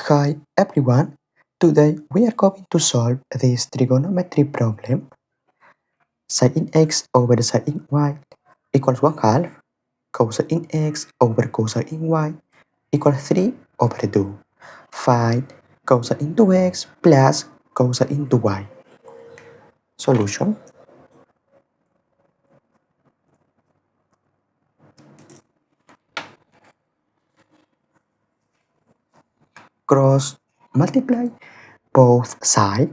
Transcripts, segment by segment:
Hi everyone, today we are going to solve this trigonometry problem. Sin x over sin y equals 1/2, cosine x over cosine y equals 3 over 2. Find cosine 2x plus cosine 2y. Solution. Cross multiply both sides.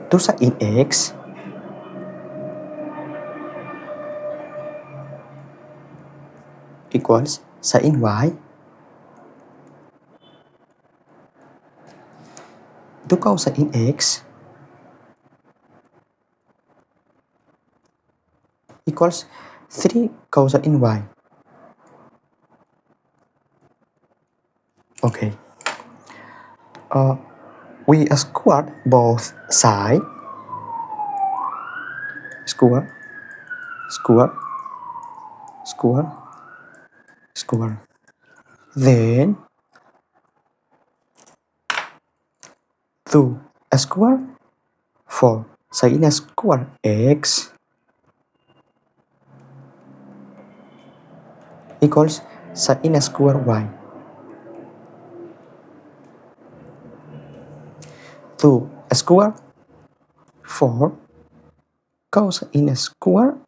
2 sin x equals sin y. 2 cosine x equals 3 cosine y. Okay. We squared both sides. Square, square, square, square. Then 2 square 4 sin square x equals sin square y. 2 square 4 cosine square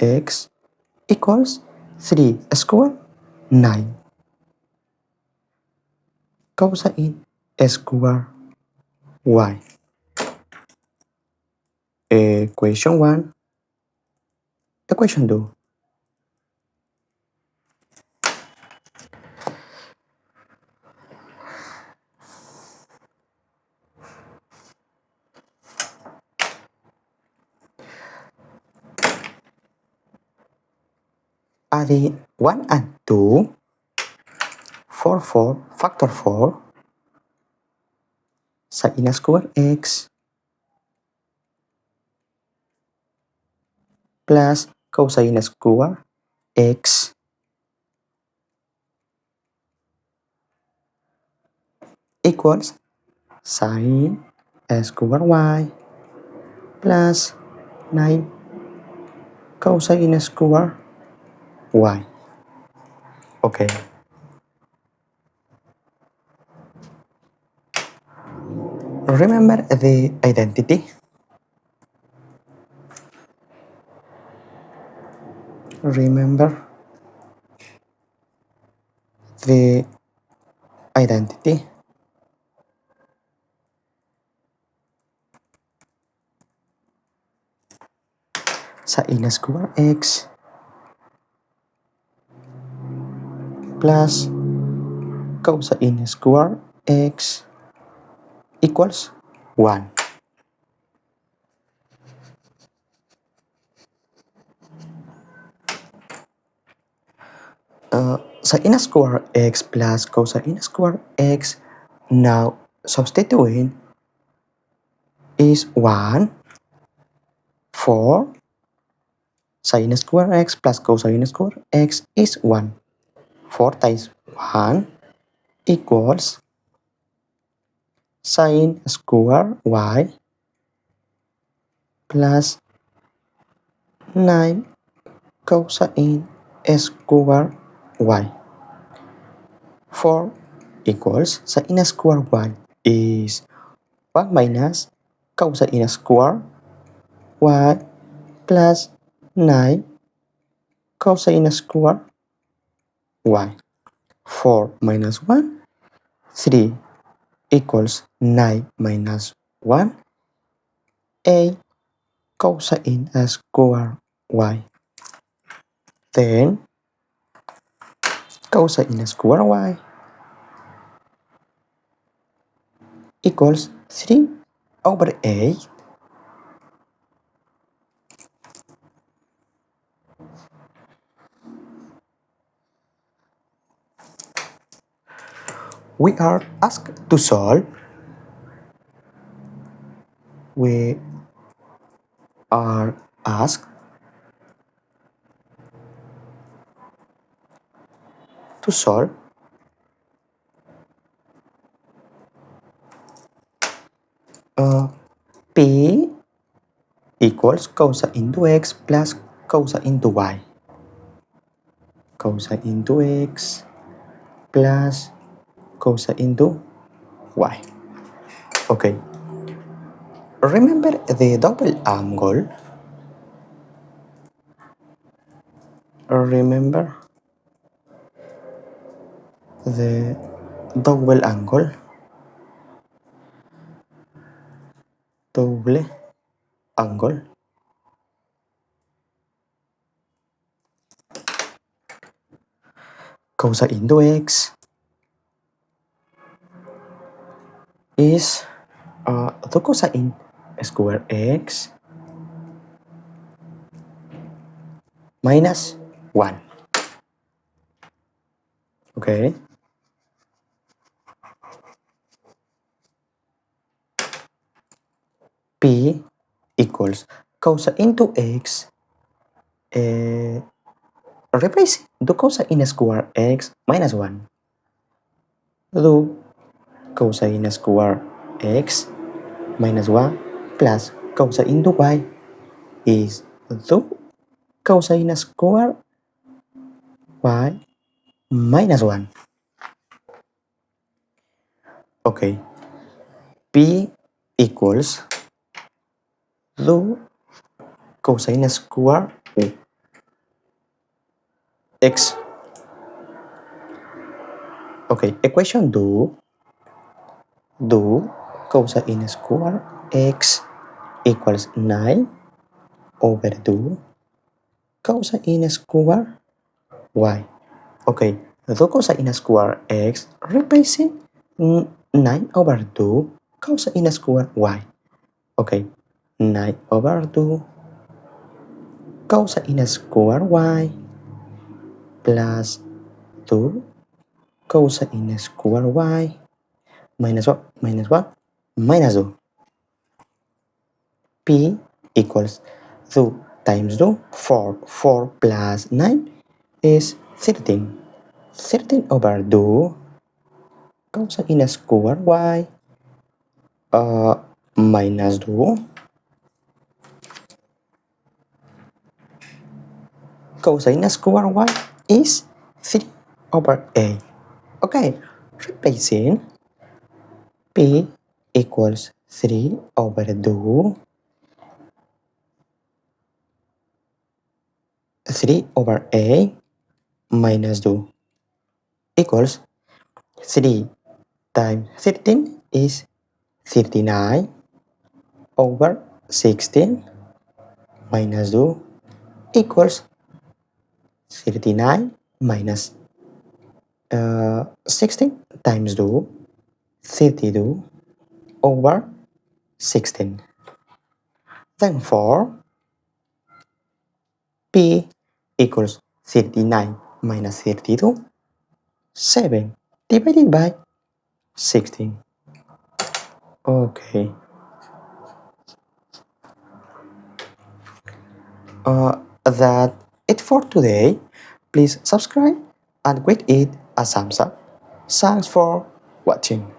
x equals 3 square 9 cosine square y. Equation 1. Equation 2. Adding 1 and 2 for 4 factor 4 sin square x plus cosine square x equals sin square y plus 9 cosine square y. Okay. Remember the identity? Remember the identity? Sin square x plus cosine square x equals 1. Sin square x plus cosine square x now substituting is 1 for sin square x plus cosine square x is 1. 4 times 1 equals sin square y plus 9 cosine square y. 4 equals sin square y is 1 minus cosine square y plus 9 cosine square y. 4 minus 1, 3 equals 9 minus 1, 8 cosine square y. Then cosine square y equals 3 over 8. We are asked to solve. We are asked to solve P equals cosine into x plus cosine into y. Cosine into x plus cosine into y. Okay. Remember the double angle? Remember the double angle? Double angle. Cosine into x is the cosine square x minus 1. Okay. P equals cosine into x replace the cosine square x minus 1. Do cosine square x minus 1 plus cosine into y is do cosine square y minus 1. Okay. P equals do cosine square x. Okay, equation do cosine square x equals 9 over 2 cosine square y. Okay, do cosine square x replacing 9 over 2 cosine square y. Okay, 9 over 2 cosine square y plus 2 cosine square y minus what? Minus what? Minus 2. P equals 2 times 2, 4. 4 plus 9 is 13. 13 over 2 cosine square y minus 2 cosine square y is 3 over a. Okay, replacing P equals 3 over 2 3 over a minus 2 equals 3 times 13 is 39 over 16 minus 2 equals 39 minus 16 times 2, 32 over 16. Therefore, P equals 39 minus 32, 7 divided by 16. Okay. That it for today. Please subscribe and give it a thumbs up. Thanks for watching.